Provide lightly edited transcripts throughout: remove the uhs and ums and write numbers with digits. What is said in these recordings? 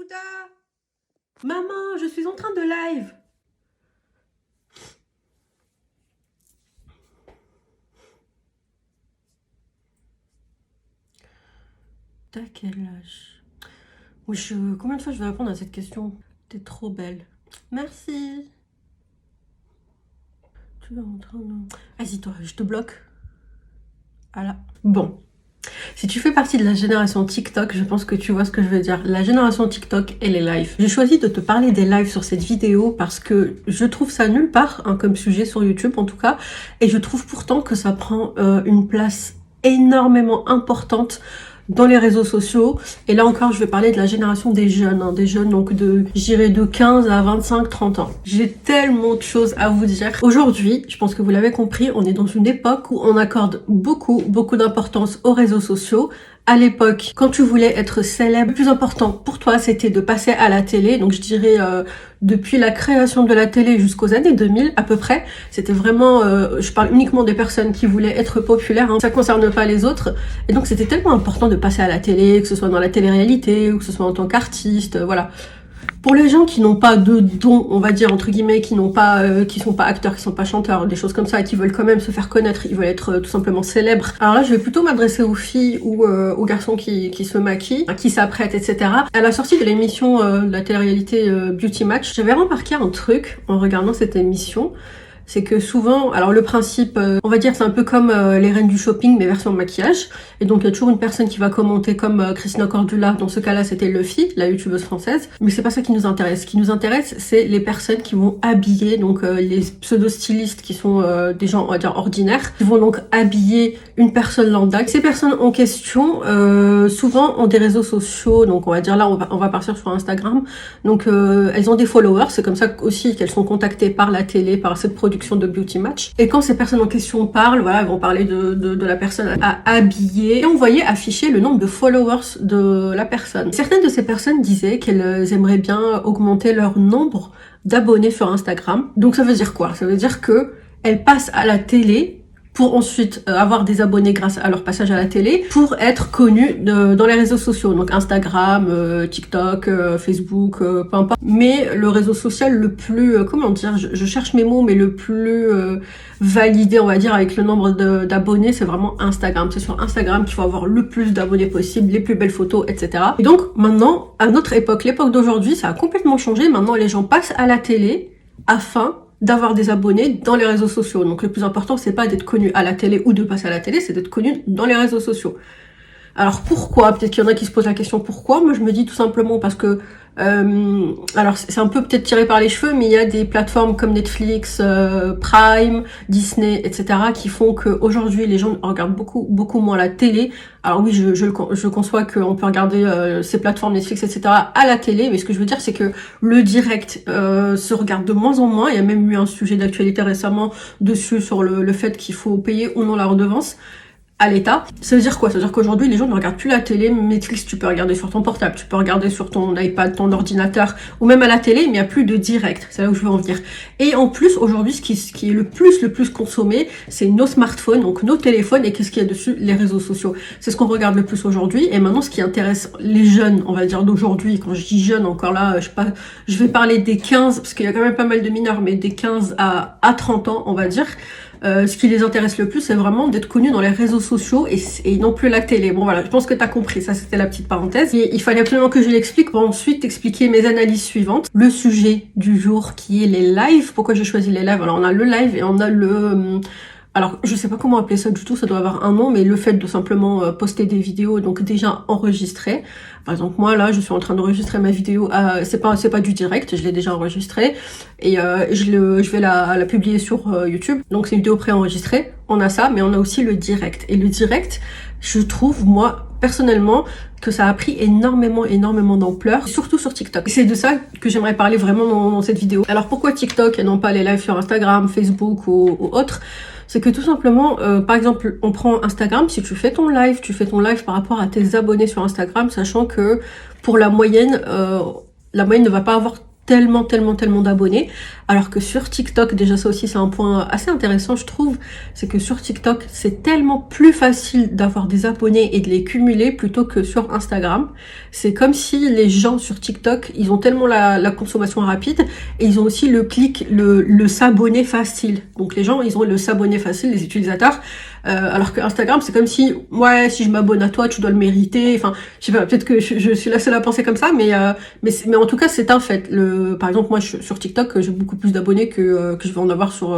Bouddha! Maman, je suis en train de live. T'as quel âge? Oui, combien de fois je vais répondre à cette question? T'es trop belle. Merci. Tu es en train de... Vas-y toi, je te bloque. Voilà. Bon. Si tu fais partie de la génération TikTok, je pense que tu vois ce que je veux dire. La génération TikTok et les lives. J'ai choisi de te parler des lives sur cette vidéo parce que je trouve ça nulle part, hein, comme sujet sur YouTube en tout cas. Et je trouve pourtant que ça prend une place énormément importante dans les réseaux sociaux. Et là encore, je vais parler de la génération des jeunes, hein, des jeunes donc j'irais de 15 à 25, 30 ans. J'ai tellement de choses à vous dire. Aujourd'hui, je pense que vous l'avez compris, on est dans une époque où on accorde beaucoup d'importance aux réseaux sociaux. À l'époque, quand tu voulais être célèbre, le plus important pour toi, c'était de passer à la télé. Donc je dirais depuis la création de la télé jusqu'aux années 2000 à peu près, c'était vraiment, je parle uniquement des personnes qui voulaient être populaires, hein. Ça concerne pas les autres. Et donc c'était tellement important de passer à la télé, que ce soit dans la télé-réalité ou que ce soit en tant qu'artiste, voilà. Pour les gens qui n'ont pas de don, on va dire entre guillemets, qui sont pas acteurs, qui sont pas chanteurs, des choses comme ça, et qui veulent quand même se faire connaître, ils veulent être tout simplement célèbres. Alors là, je vais plutôt m'adresser aux filles ou aux garçons qui se maquillent, qui s'apprêtent, etc. À la sortie de l'émission de la télé-réalité Beauty Match, j'avais remarqué un truc en regardant cette émission. C'est que souvent, alors le principe, on va dire c'est un peu comme les reines du shopping mais version maquillage, et donc il y a toujours une personne qui va commenter comme Christina Cordula, dans ce cas là c'était Luffy, la youtubeuse française, mais c'est pas ça qui nous intéresse. Ce qui nous intéresse c'est les personnes qui vont habiller, donc les pseudo-stylistes qui sont des gens on va dire ordinaires, qui vont donc habiller une personne lambda. Ces personnes en question souvent ont des réseaux sociaux, donc on va dire là on va partir sur Instagram, donc elles ont des followers, c'est comme ça aussi qu'elles sont contactées par la télé, par cette production de Beauty Match. Et quand ces personnes en question parlent, voilà, elles vont parler de la personne à habiller. Et on voyait afficher le nombre de followers de la personne. Certaines de ces personnes disaient qu'elles aimeraient bien augmenter leur nombre d'abonnés sur Instagram. Donc ça veut dire quoi? Ça veut dire que elles passent à la télé pour ensuite avoir des abonnés grâce à leur passage à la télé, pour être connus dans les réseaux sociaux, donc Instagram, TikTok, Facebook, peu importe. Mais le réseau social le plus, comment dire, je cherche mes mots, mais le plus validé, on va dire, avec le nombre d'abonnés, c'est vraiment Instagram. C'est sur Instagram qu'il faut avoir le plus d'abonnés possible, les plus belles photos, etc. Et donc maintenant, à notre époque, l'époque d'aujourd'hui, ça a complètement changé. Maintenant, les gens passent à la télé afin d'avoir des abonnés dans les réseaux sociaux. Donc le plus important, c'est pas d'être connu à la télé ou de passer à la télé, c'est d'être connu dans les réseaux sociaux. Alors pourquoi? Peut-être qu'il y en a qui se posent la question pourquoi. Moi je me dis tout simplement parce que alors c'est un peu peut-être tiré par les cheveux, mais il y a des plateformes comme Netflix, Prime, Disney, etc. qui font qu'aujourd'hui les gens regardent beaucoup moins la télé. Alors oui, je conçois qu'on peut regarder ces plateformes Netflix, etc. à la télé, mais ce que je veux dire c'est que le direct se regarde de moins en moins. Il y a même eu un sujet d'actualité récemment dessus sur le fait qu'il faut payer ou non la redevance à l'État. Ça veut dire quoi? Ça veut dire qu'aujourd'hui les gens ne regardent plus la télé. Netflix tu peux regarder sur ton portable, tu peux regarder sur ton iPad, ton ordinateur, ou même à la télé, mais il n'y a plus de direct. C'est là où je veux en venir. Et en plus aujourd'hui ce qui est le plus consommé, c'est nos smartphones, donc nos téléphones, et qu'est-ce qu'il y a dessus? Les réseaux sociaux. C'est ce qu'on regarde le plus aujourd'hui. Et maintenant ce qui intéresse les jeunes, on va dire d'aujourd'hui, quand je dis jeunes, encore là, je sais pas, je vais parler des 15, parce qu'il y a quand même pas mal de mineurs, mais des 15 à 30 ans, on va dire. Ce qui les intéresse le plus, c'est vraiment d'être connus dans les réseaux sociaux et non plus la télé. Bon voilà, je pense que t'as compris, ça c'était la petite parenthèse. Et il fallait absolument que je l'explique pour ensuite expliquer mes analyses suivantes. Le sujet du jour qui est les lives. Pourquoi j'ai choisi les lives? Alors on a le live et on a le... alors, je sais pas comment appeler ça du tout, ça doit avoir un nom, mais le fait de simplement poster des vidéos, donc déjà enregistrées. Par exemple, moi, là, je suis en train d'enregistrer ma vidéo, c'est pas du direct, je l'ai déjà enregistrée, et je vais la publier sur YouTube. Donc, c'est une vidéo préenregistrée, on a ça, mais on a aussi le direct. Et le direct, je trouve, moi, personnellement, que ça a pris énormément d'ampleur, surtout sur TikTok. C'est de ça que j'aimerais parler vraiment dans cette vidéo. Alors, pourquoi TikTok et non pas les lives sur Instagram, Facebook ou autres? C'est que tout simplement, par exemple, on prend Instagram, si tu fais ton live par rapport à tes abonnés sur Instagram, sachant que pour la moyenne ne va pas avoir tellement d'abonnés, alors que sur TikTok, déjà ça aussi c'est un point assez intéressant je trouve, c'est que sur TikTok c'est tellement plus facile d'avoir des abonnés et de les cumuler plutôt que sur Instagram. C'est comme si les gens sur TikTok, ils ont tellement la consommation rapide et ils ont aussi le clic, le s'abonner facile. Donc les gens, ils ont le s'abonner facile, les utilisateurs, alors que Instagram c'est comme si, ouais, si je m'abonne à toi, tu dois le mériter, enfin, je sais pas, peut-être que je suis la seule à penser comme ça, mais en tout cas c'est un fait. Par exemple, moi sur TikTok, j'ai beaucoup plus d'abonnés que je vais en avoir sur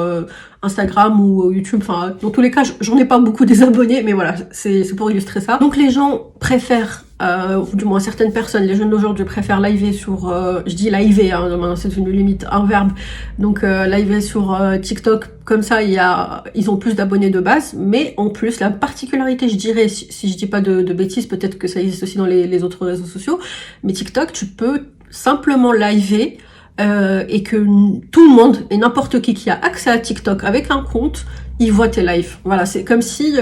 Instagram ou YouTube. Enfin, dans tous les cas, j'en ai pas beaucoup des abonnés, mais voilà, c'est pour illustrer ça. Donc les gens préfèrent, ou du moins certaines personnes, les jeunes d'aujourd'hui préfèrent liver sur, je dis liver, hein, maintenant c'est devenu limite un verbe, donc liver sur TikTok, comme ça ils ont plus d'abonnés de base, mais en plus la particularité, je dirais, si je dis pas de bêtises, peut-être que ça existe aussi dans les autres réseaux sociaux, mais TikTok, tu peux simplement liver et que tout le monde et n'importe qui a accès à TikTok avec un compte, il voit tes lives. Voilà, c'est comme si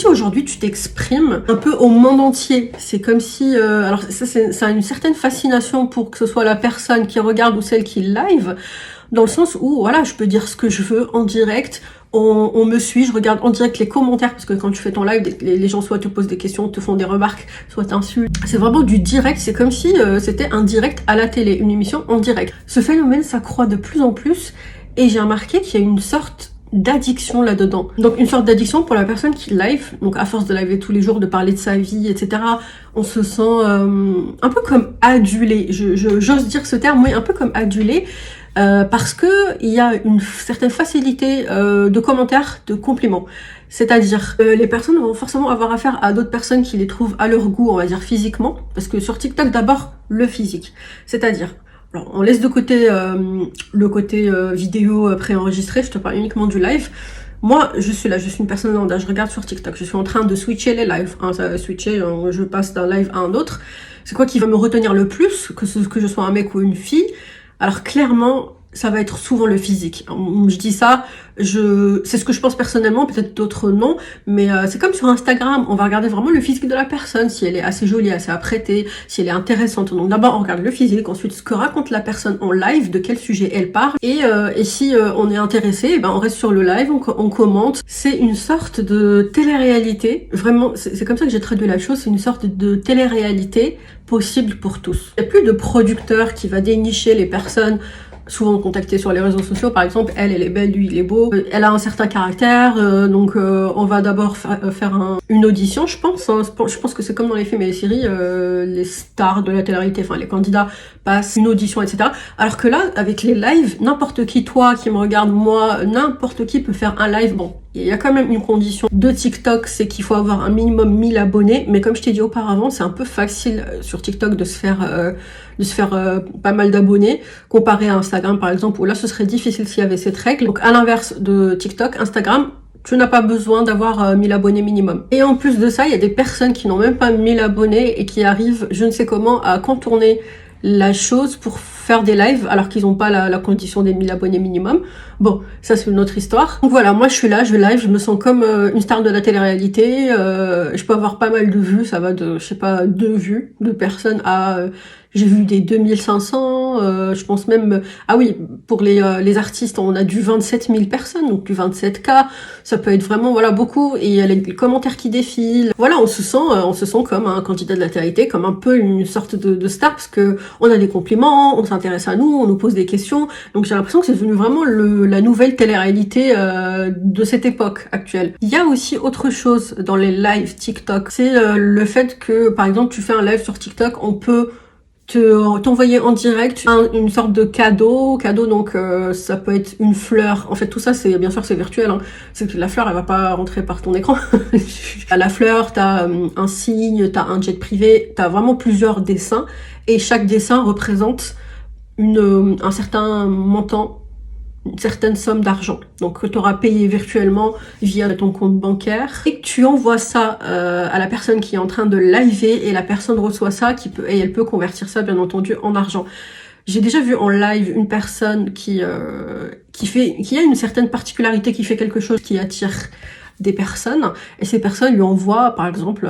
aujourd'hui tu t'exprimes un peu au monde entier. C'est comme si alors ça a une certaine fascination pour que ce soit la personne qui regarde ou celle qui live, dans le sens où voilà, je peux dire ce que je veux en direct. On me suit, je regarde en direct les commentaires, parce que quand tu fais ton live, les gens soit te posent des questions, te font des remarques, soit t'insultent. C'est vraiment du direct, c'est comme si c'était un direct à la télé, une émission en direct. Ce phénomène s'accroît de plus en plus, et j'ai remarqué qu'il y a une sorte d'addiction là-dedans. Donc une sorte d'addiction pour la personne qui live, donc à force de liver tous les jours, de parler de sa vie, etc., on se sent un peu comme adulé. J'ose dire ce terme, oui, un peu comme adulé. Parce que il y a une certaine facilité de commentaires, de compliments. C'est-à-dire les personnes vont forcément avoir affaire à d'autres personnes qui les trouvent à leur goût, on va dire physiquement, parce que sur TikTok d'abord le physique. C'est-à-dire, alors on laisse de côté le côté vidéo préenregistré, je te parle uniquement du live. Moi, je suis une personne lambda, je regarde sur TikTok, je suis en train de switcher les lives, hein, ça va switcher, je passe d'un live à un autre. C'est quoi qui va me retenir le plus, que je sois un mec ou une fille? Alors clairement, ça va être souvent le physique. Je dis ça, c'est ce que je pense personnellement, peut-être d'autres non, mais c'est comme sur Instagram, on va regarder vraiment le physique de la personne, si elle est assez jolie, assez apprêtée, si elle est intéressante. Donc d'abord on regarde le physique, ensuite ce que raconte la personne en live, de quel sujet elle parle, et si on est intéressé, on reste sur le live, on commente. C'est une sorte de télé-réalité, vraiment, c'est comme ça que j'ai traduit la chose, c'est une sorte de télé-réalité possible pour tous. Il n'y a plus de producteur qui va dénicher les personnes souvent contactées sur les réseaux sociaux. Par exemple, elle est belle, lui il est beau, elle a un certain caractère, donc on va d'abord faire une audition, je pense, hein. Je pense que c'est comme dans les films et les séries, les stars de la télé-réalité, enfin les candidats passent une audition, etc. Alors que là, avec les lives, n'importe qui, toi qui me regarde, moi, n'importe qui peut faire un live. Bon, il y a quand même une condition de TikTok, c'est qu'il faut avoir un minimum 1000 abonnés, mais comme je t'ai dit auparavant, c'est un peu facile sur TikTok de se faire pas mal d'abonnés, comparé à Instagram par exemple, où là ce serait difficile s'il y avait cette règle. Donc à l'inverse de TikTok, Instagram, tu n'as pas besoin d'avoir 1000 abonnés minimum. Et en plus de ça, il y a des personnes qui n'ont même pas 1000 abonnés et qui arrivent, je ne sais comment, à contourner la chose pour faire des lives alors qu'ils n'ont pas la condition des 1000 abonnés minimum. Bon, ça c'est une autre histoire. Donc voilà, moi je suis là, je live, je me sens comme une star de la télé-réalité. Je peux avoir pas mal de vues, ça va de, je sais pas, 2 vues de personnes à... j'ai vu des 2500, je pense même... Ah oui, pour les artistes, on a du 27 000 personnes, donc du 27K. Ça peut être vraiment, voilà, beaucoup. Et il y a les commentaires qui défilent. Voilà, on se sent comme un candidat de la télé, comme un peu une sorte de star, parce que on a des compliments, on s'intéresse à nous, on nous pose des questions. Donc j'ai l'impression que c'est devenu vraiment la nouvelle télé-réalité de cette époque actuelle. Il y a aussi autre chose dans les lives TikTok. C'est le fait que, par exemple, tu fais un live sur TikTok, on peut t'envoyer en direct une sorte de cadeau donc ça peut être une fleur. En fait tout ça c'est bien sûr c'est virtuel, hein. C'est que la fleur elle va pas rentrer par ton écran. T'as la fleur, t'as un signe, t'as un jet privé, t'as vraiment plusieurs dessins et chaque dessin représente un certain montant, une certaine somme d'argent, donc que tu auras payé virtuellement via ton compte bancaire, et que tu envoies ça à la personne qui est en train de liver, et la personne reçoit ça et elle peut convertir ça bien entendu en argent. J'ai déjà vu en live une personne qui a une certaine particularité, qui fait quelque chose qui attire des personnes, et ces personnes lui envoient par exemple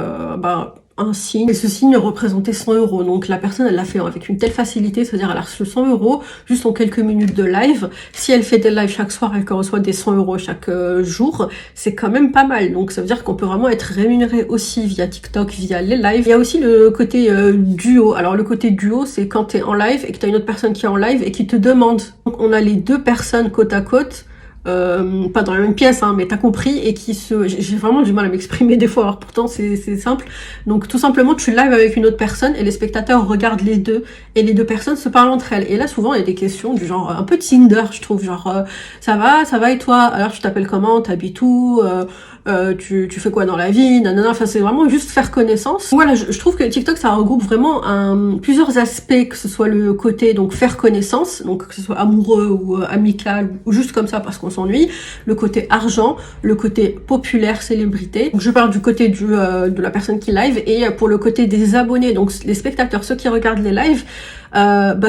un signe, et ce signe représentait 100 euros. Donc la personne, elle l'a fait avec une telle facilité, c'est-à-dire elle a reçu 100 euros juste en quelques minutes de live. Si elle fait des lives chaque soir, elle reçoit des 100 euros chaque jour, c'est quand même pas mal. Donc ça veut dire qu'on peut vraiment être rémunéré aussi via TikTok, via les lives. Il y a aussi le côté duo. Alors le côté duo, c'est quand tu es en live et que tu as une autre personne qui est en live et qui te demande. Donc on a les deux personnes côte à côte, pas dans la même pièce, hein, mais t'as compris, et j'ai vraiment du mal à m'exprimer des fois, alors pourtant c'est simple. Donc tout simplement, tu live avec une autre personne et les spectateurs regardent les deux, et les deux personnes se parlent entre elles. Et là, souvent, il y a des questions du genre un peu Tinder, je trouve, genre ça va et toi? Alors tu t'appelles comment? T'habites où? Tu fais quoi dans la vie, nanana. Enfin, c'est vraiment juste faire connaissance. Voilà, je trouve que TikTok, ça regroupe vraiment plusieurs aspects, que ce soit le côté donc faire connaissance, donc que ce soit amoureux ou amical ou juste comme ça parce qu'on s'ennuie, le côté argent, le côté populaire, célébrité. Donc je parle du côté de la personne qui live, et pour le côté des abonnés, donc les spectateurs, ceux qui regardent les lives.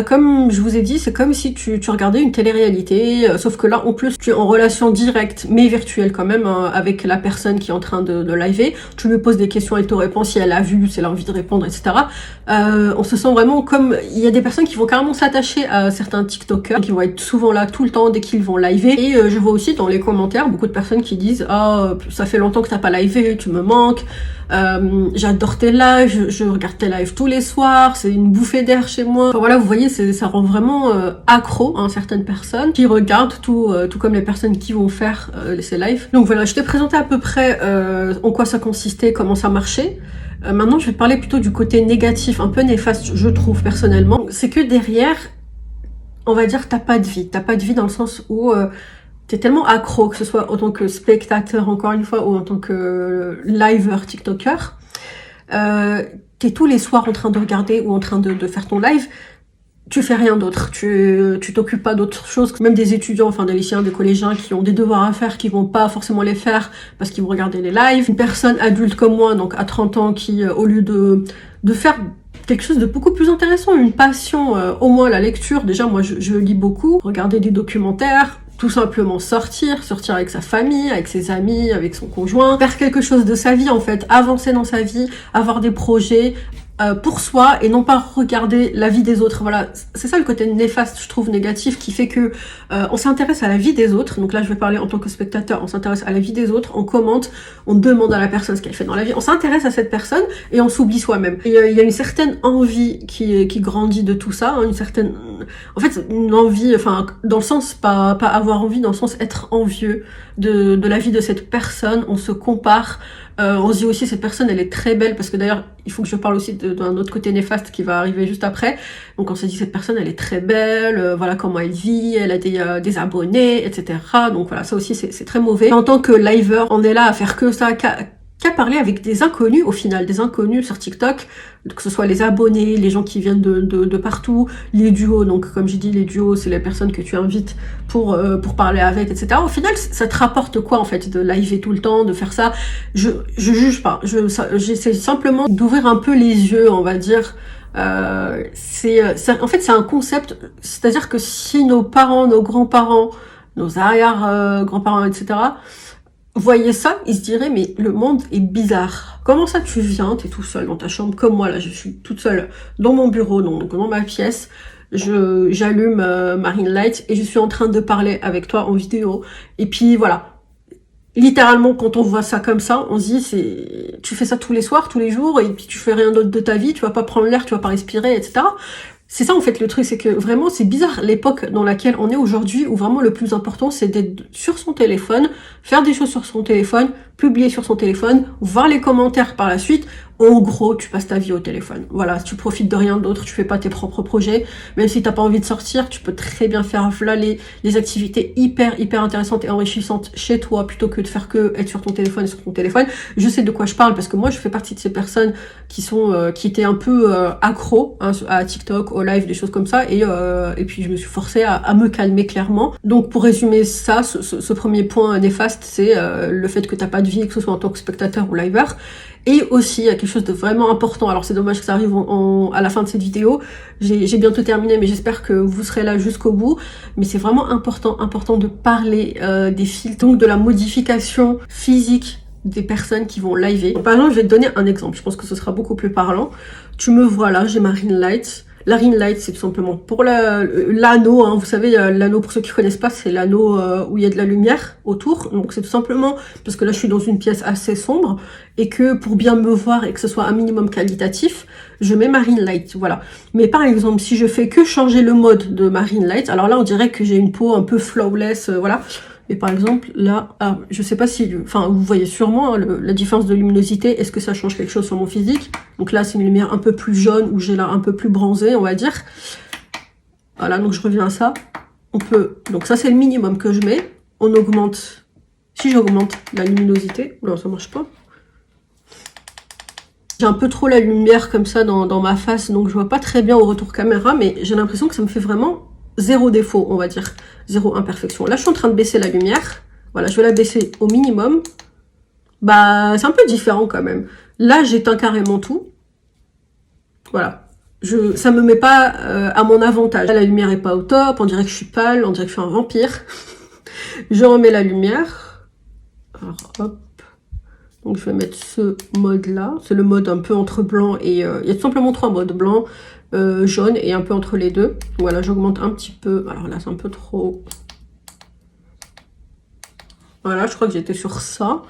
Comme je vous ai dit, c'est comme si tu regardais une télé-réalité, sauf que là, en plus, tu es en relation directe, mais virtuelle quand même, hein, avec la personne qui est en train de liver. Tu lui poses des questions, elle te répond si elle a vu, si elle a envie de répondre, etc. On se sent vraiment comme... Il y a des personnes qui vont carrément s'attacher à certains TikTokers, qui vont être souvent là tout le temps dès qu'ils vont liver. Et je vois aussi dans les commentaires beaucoup de personnes qui disent « Ah, ça fait longtemps que t'as pas livé, tu me manques. J'adore tes lives, je regarde tes lives tous les soirs, c'est une bouffée d'air chez moi. » Enfin, voilà, vous voyez, ça rend vraiment accro, hein, certaines personnes qui regardent tout comme les personnes qui vont faire ces lives. Donc voilà, je t'ai présenté à peu près en quoi ça consistait, comment ça marchait. Maintenant, je vais te parler plutôt du côté négatif, un peu néfaste, je trouve personnellement. C'est que derrière, on va dire, t'as pas de vie. T'as pas de vie dans le sens où t'es tellement accro, que ce soit en tant que spectateur, encore une fois, ou en tant que liver TikToker. T'es tous les soirs en train de regarder ou en train de faire ton live. Tu fais rien d'autre, tu t'occupes pas d'autre chose. Même des étudiants, enfin des lycéens, des collégiens qui ont des devoirs à faire, qui vont pas forcément les faire parce qu'ils vont regarder les lives. Une personne adulte comme moi, donc à 30 ans, qui au lieu de faire quelque chose de beaucoup plus intéressant, une passion, au moins la lecture, déjà moi je lis beaucoup, regarder des documentaires, tout simplement sortir avec sa famille, avec ses amis, avec son conjoint, faire quelque chose de sa vie en fait, avancer dans sa vie, avoir des projets, pour soi et non pas regarder la vie des autres. Voilà, c'est ça le côté néfaste, je trouve, négatif, qui fait que on s'intéresse à la vie des autres. Donc là, je vais parler en tant que spectateur, on s'intéresse à la vie des autres, on commente, on demande à la personne ce qu'elle fait dans la vie, on s'intéresse à cette personne et on s'oublie soi-même. Et il y a une certaine envie qui grandit de tout ça, hein, une certaine... En fait, une envie, enfin, dans le sens, pas avoir envie, dans le sens être envieux de la vie de cette personne, on se compare. On se dit aussi cette personne elle est très belle, parce que d'ailleurs il faut que je parle aussi d'un autre côté néfaste qui va arriver juste après. Donc on se dit cette personne elle est très belle, voilà comment elle vit, elle a des abonnés, etc. Donc voilà, ça aussi c'est très mauvais. Et en tant que liver, on est là à faire que ça, qu'à parler avec des inconnus, au final, des inconnus sur TikTok, que ce soit les abonnés, les gens qui viennent de partout, les duos. Donc comme j'ai dit, les duos, c'est les personnes que tu invites pour parler avec, etc. Au final, ça te rapporte quoi en fait de liver tout le temps, de faire ça? Je juge pas, j'essaie simplement d'ouvrir un peu les yeux, on va dire. En fait c'est un concept, c'est-à-dire que si nos parents, nos grands-parents, nos arrière-grands-parents, etc., voyez ça, ils se diraient mais le monde est bizarre. Comment ça tu viens, t'es tout seul dans ta chambre comme moi là, je suis toute seule dans mon bureau, donc dans ma pièce, j'allume ma ring light et je suis en train de parler avec toi en vidéo. Et puis voilà, littéralement quand on voit ça comme ça, on se dit tu fais ça tous les soirs, tous les jours, et puis tu fais rien d'autre de ta vie, tu vas pas prendre l'air, tu vas pas respirer, etc. C'est ça en fait le truc, c'est que vraiment c'est bizarre l'époque dans laquelle on est aujourd'hui, où vraiment le plus important c'est d'être sur son téléphone, faire des choses sur son téléphone, publier sur son téléphone, voir les commentaires par la suite. En gros, tu passes ta vie au téléphone. Voilà, tu profites de rien d'autre, tu fais pas tes propres projets. Même si t'as pas envie de sortir, tu peux très bien faire voilà, les activités hyper intéressantes et enrichissantes chez toi, plutôt que de faire que être sur ton téléphone et sur ton téléphone. Je sais de quoi je parle parce que moi, je fais partie de ces personnes qui étaient un peu accros hein, à TikTok, au live, des choses comme ça. Et puis, je me suis forcée à me calmer clairement. Donc, pour résumer ça, ce premier point néfaste, c'est le fait que t'as pas de vie, que ce soit en tant que spectateur ou liver. Et aussi, il y a quelque chose de vraiment important. Alors, c'est dommage que ça arrive à la fin de cette vidéo. J'ai bientôt terminé, mais j'espère que vous serez là jusqu'au bout. Mais c'est vraiment important de parler des filtres, donc de la modification physique des personnes qui vont liver. Par exemple, je vais te donner un exemple, je pense que ce sera beaucoup plus parlant. Tu me vois là, j'ai ma ring light. La ring light, c'est tout simplement pour l'anneau, hein. Vous savez, l'anneau, pour ceux qui connaissent pas, c'est l'anneau où il y a de la lumière autour. Donc c'est tout simplement parce que là je suis dans une pièce assez sombre et que pour bien me voir et que ce soit un minimum qualitatif, je mets ma ring light, voilà. Mais par exemple, si je fais que changer le mode de ma ring light, alors là on dirait que j'ai une peau un peu flawless, voilà. Et par exemple, là, je sais pas si, enfin, vous voyez sûrement, hein, la différence de luminosité. Est-ce que ça change quelque chose sur mon physique? Donc là, c'est une lumière un peu plus jaune, où j'ai l'air un peu plus bronzé, on va dire. Voilà, donc je reviens à ça. On peut, donc ça, c'est le minimum que je mets. On augmente, si j'augmente la luminosité, non, ça marche pas. J'ai un peu trop la lumière comme ça dans ma face, donc je vois pas très bien au retour caméra, mais j'ai l'impression que ça me fait vraiment zéro défaut, on va dire, zéro imperfection. Là, je suis en train de baisser la lumière. Voilà, je vais la baisser au minimum. Bah, c'est un peu différent quand même. Là, j'éteins carrément tout. Voilà. Ça me met pas à mon avantage. Là, la lumière est pas au top. On dirait que je suis pâle. On dirait que je suis un vampire. Je remets la lumière. Alors, hop. Donc, je vais mettre ce mode-là. C'est le mode un peu entre blanc et... il y a tout simplement 3 modes. Blanc, jaune et un peu entre les deux. Voilà, j'augmente un petit peu. Alors là, c'est un peu trop... Voilà, je crois que j'étais sur ça.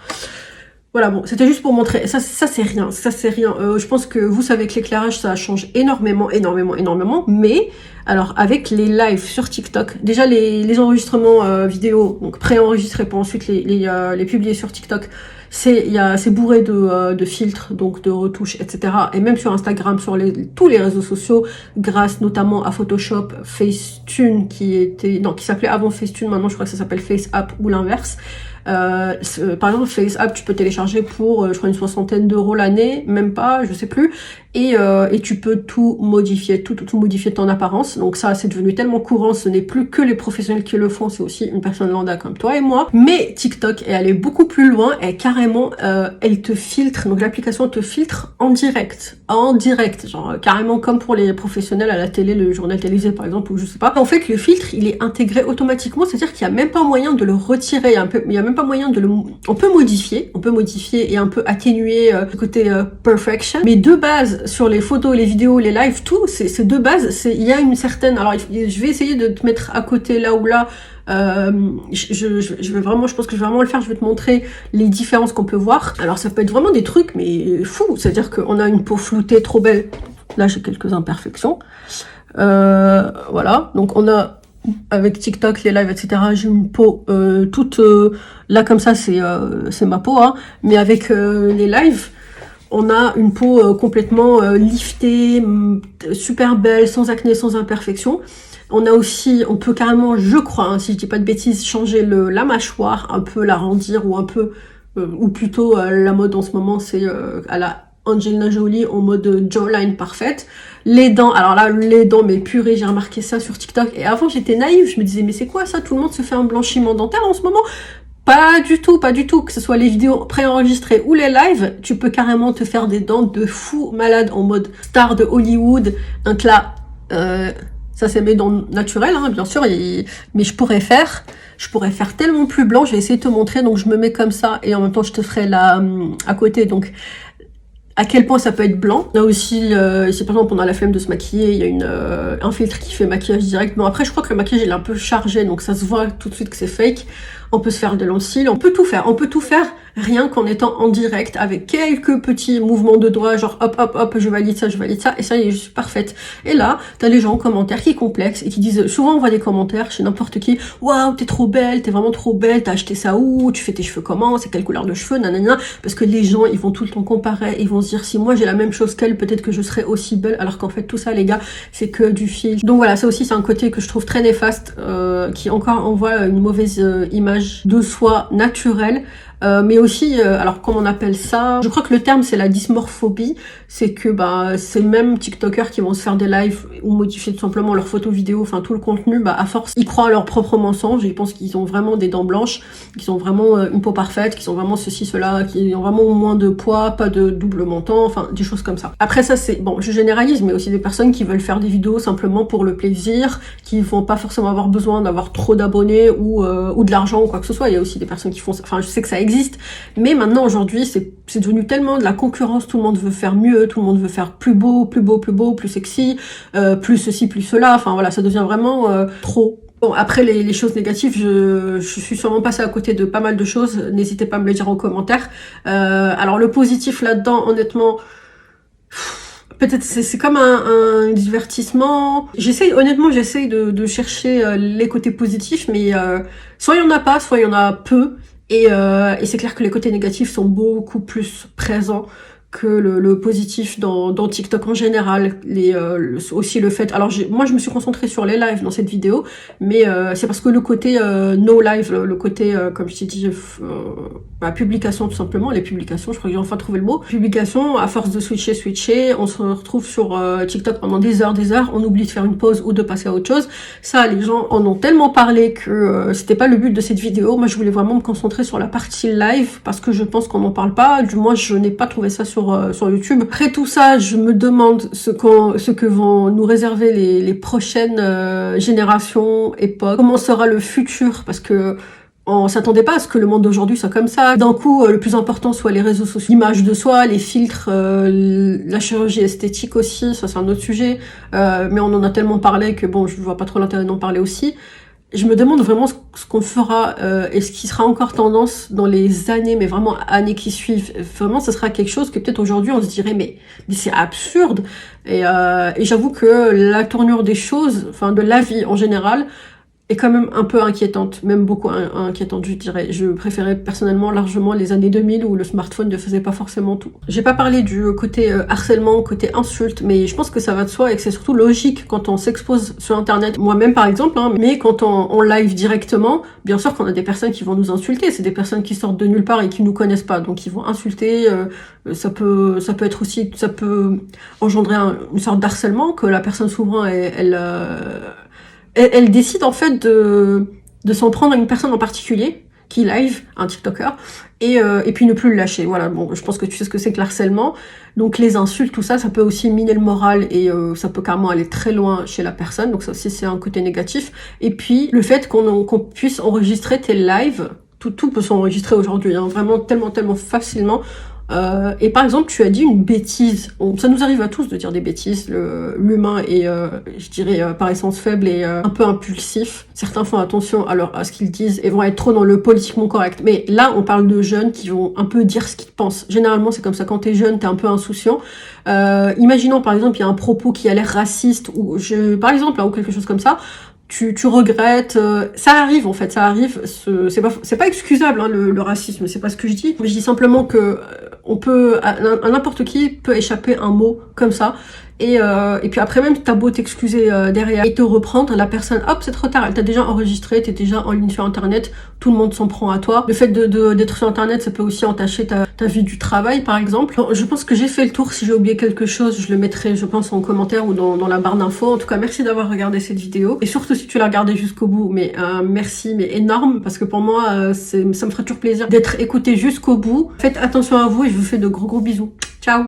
Voilà, bon, c'était juste pour montrer. Ça c'est rien. Ça, c'est rien. Je pense que vous savez que l'éclairage, ça change énormément, énormément, énormément. Mais, alors, avec les lives sur TikTok, déjà, les enregistrements vidéo, donc préenregistrés pour ensuite les publier sur TikTok, c'est bourré de filtres, donc de retouches, etc. Et même sur Instagram, sur tous les réseaux sociaux, grâce notamment à Photoshop, Facetune, qui s'appelait avant Facetune, maintenant je crois que ça s'appelle FaceApp ou l'inverse. Par exemple, FaceApp, tu peux télécharger pour, je crois, une 60aine d'euros l'année, même pas, je sais plus. Et tu peux tout modifier, tout modifier de ton apparence. Donc ça, c'est devenu tellement courant, ce n'est plus que les professionnels qui le font, c'est aussi une personne lambda comme toi et moi. Mais TikTok est allé beaucoup plus loin et carrément, elle te filtre, donc l'application te filtre en direct, genre carrément comme pour les professionnels à la télé, le journal télévisé par exemple, ou je sais pas. En fait, le filtre, il est intégré automatiquement, c'est-à-dire qu'il n'y a même pas moyen de le retirer, il y a même pas moyen de le... On peut modifier et un peu atténuer le côté perfection, mais de base, sur les photos, les vidéos, les lives, tout, c'est de base, il y a une certaine... Alors, je vais essayer de te mettre à côté là ou là. Je vais vraiment, je pense que je vais vraiment le faire. Je vais te montrer les différences qu'on peut voir. Alors, ça peut être vraiment des trucs, mais fou. C'est-à-dire qu'on a une peau floutée trop belle. Là, j'ai quelques imperfections. Voilà. Donc, on a... Avec TikTok, les lives, etc., j'ai une peau toute... là, comme ça, c'est ma peau. Hein. Mais avec les lives... On a une peau complètement liftée, super belle, sans acné, sans imperfection. On a aussi, on peut carrément, je crois, hein, si je dis pas de bêtises, changer la mâchoire, un peu l'arrondir ou un peu, ou plutôt la mode en ce moment, c'est à la Angelina Jolie en mode jawline parfaite. Les dents, alors là, les dents, mais purée, j'ai remarqué ça sur TikTok. Et avant, j'étais naïve, je me disais, mais c'est quoi ça? Tout le monde se fait un blanchiment dentaire en ce moment? Pas du tout, pas du tout. Que ce soit les vidéos préenregistrées ou les lives, tu peux carrément te faire des dents de fou malade en mode star de Hollywood. Donc là, ça c'est mes dents naturelles, hein, bien sûr, mais je pourrais faire tellement plus blanc. Je vais essayer de te montrer. Donc je me mets comme ça et en même temps je te ferai là à côté. Donc à quel point ça peut être blanc. Là aussi, si par exemple on a la flemme de se maquiller, il y a un filtre qui fait maquillage direct. Bon après je crois que le maquillage il est un peu chargé, donc ça se voit tout de suite que c'est fake. On peut se faire des longs cils, on peut tout faire rien qu'en étant en direct avec quelques petits mouvements de doigts, genre hop hop hop, je valide ça, et ça y est, je suis parfaite. Et là, t'as les gens en commentaire qui complexent et qui disent, souvent on voit des commentaires chez n'importe qui, waouh, t'es trop belle, t'es vraiment trop belle, t'as acheté ça où, tu fais tes cheveux comment, c'est quelle couleur de cheveux, nanana, parce que les gens, ils vont tout le temps comparer, ils vont se dire, si moi j'ai la même chose qu'elle, peut-être que je serais aussi belle, alors qu'en fait tout ça les gars, c'est que du filtre. Donc voilà, ça aussi c'est un côté que je trouve très néfaste, qui encore envoie une mauvaise image de soi naturelle, mais aussi, alors comment on appelle ça, je crois que le terme c'est la dysmorphobie, c'est que bah c'est même TikTokers qui vont se faire des lives ou modifier tout simplement leurs photos vidéos, enfin tout le contenu, bah à force ils croient à leurs propres mensonges, ils pensent qu'ils ont vraiment des dents blanches, qu'ils ont vraiment une peau parfaite, qu'ils ont vraiment ceci, cela, qu'ils ont vraiment moins de poids, pas de double menton, enfin des choses comme ça. Après ça c'est, bon je généralise, mais aussi des personnes qui veulent faire des vidéos simplement pour le plaisir, qui vont pas forcément avoir besoin d'avoir trop d'abonnés ou de l'argent ou quoi que ce soit. Il y a aussi des personnes qui font ça, enfin je sais que ça existe, existe. Mais maintenant, aujourd'hui, c'est devenu tellement de la concurrence, tout le monde veut faire mieux, tout le monde veut faire plus beau, plus sexy, plus ceci, plus cela. Enfin voilà, ça devient vraiment trop. Bon, après les choses négatives, je suis sûrement passée à côté de pas mal de choses. N'hésitez pas à me le dire en commentaire. Alors le positif là-dedans, honnêtement, peut-être c'est comme un divertissement. Honnêtement, j'essaye de chercher les côtés positifs, mais soit il y en a pas, soit il y en a peu. Et c'est clair que les côtés négatifs sont beaucoup plus présents que le positif dans TikTok en général. Aussi le fait... Alors moi je me suis concentrée sur les lives dans cette vidéo, mais c'est parce que le côté no live, le côté, comme je t'ai dit, publication tout simplement, les publications, je crois que j'ai enfin trouvé le mot. Publication, à force de switcher, on se retrouve sur TikTok pendant des heures, on oublie de faire une pause ou de passer à autre chose. Ça, les gens en ont tellement parlé que c'était pas le but de cette vidéo. Moi je voulais vraiment me concentrer sur la partie live, parce que je pense qu'on n'en parle pas, du moins je n'ai pas trouvé ça sur YouTube. Après tout ça, je me demande ce que vont nous réserver les prochaines générations, époques. Comment sera le futur, parce que on s'attendait pas à ce que le monde d'aujourd'hui soit comme ça. D'un coup, le plus important soit les réseaux sociaux, l'image de soi, les filtres, la chirurgie esthétique aussi, ça c'est un autre sujet. Mais on en a tellement parlé que bon, je vois pas trop l'intérêt d'en parler aussi. Je me demande vraiment ce qu'on fera et ce qui sera encore tendance dans les années, mais vraiment années qui suivent. Vraiment, ce sera quelque chose que peut-être aujourd'hui on se dirait mais c'est absurde. Et j'avoue que la tournure des choses, enfin de la vie en général, est quand même un peu inquiétante, même beaucoup inquiétante, je dirais. Je préférais personnellement largement les années 2000 où le smartphone ne faisait pas forcément tout. J'ai pas parlé du côté harcèlement, côté insulte, mais je pense que ça va de soi et que c'est surtout logique quand on s'expose sur internet, moi-même par exemple, hein, mais quand on live directement, bien sûr qu'on a des personnes qui vont nous insulter, c'est des personnes qui sortent de nulle part et qui nous connaissent pas, donc ils vont insulter, ça peut être aussi, ça peut engendrer une sorte d'harcèlement que la personne souvent elle décide en fait de s'en prendre à une personne en particulier qui live, un TikToker, et puis ne plus le lâcher. Voilà, bon, je pense que tu sais ce que c'est que le harcèlement. Donc les insultes, tout ça, ça peut aussi miner le moral et ça peut carrément aller très loin chez la personne. Donc ça aussi c'est un côté négatif. Et puis le fait qu'on puisse enregistrer tes lives, tout peut s'enregistrer aujourd'hui, hein, vraiment tellement facilement. Et par exemple, tu as dit une bêtise. Ça nous arrive à tous de dire des bêtises. L'humain est, je dirais, par essence faible et un peu impulsif. Certains font attention à ce qu'ils disent et vont être trop dans le politiquement correct. Mais là, on parle de jeunes qui vont un peu dire ce qu'ils pensent. Généralement, c'est comme ça. Quand t'es jeune, t'es un peu insouciant. Imaginons, par exemple, il y a un propos qui a l'air raciste ou par exemple, hein, ou quelque chose comme ça. Tu regrettes, ça arrive en fait, ça arrive, c'est pas excusable hein, le racisme, c'est pas ce que je dis. Je dis simplement que on peut, à n'importe qui peut échapper un mot comme ça. Et puis après même, t'as beau t'excuser derrière et te reprendre, la personne, hop, c'est trop tard, elle t'a déjà enregistré, t'es déjà en ligne sur internet, tout le monde s'en prend à toi. Le fait d'être sur internet, ça peut aussi entacher ta vie du travail, par exemple. Je pense que j'ai fait le tour. Si j'ai oublié quelque chose, je le mettrai, je pense, en commentaire ou dans la barre d'infos. En tout cas, merci d'avoir regardé cette vidéo. Et surtout, si tu l'as regardée jusqu'au bout, mais merci, mais énorme, parce que pour moi, ça me ferait toujours plaisir d'être écouté jusqu'au bout. Faites attention à vous et je vous fais de gros bisous.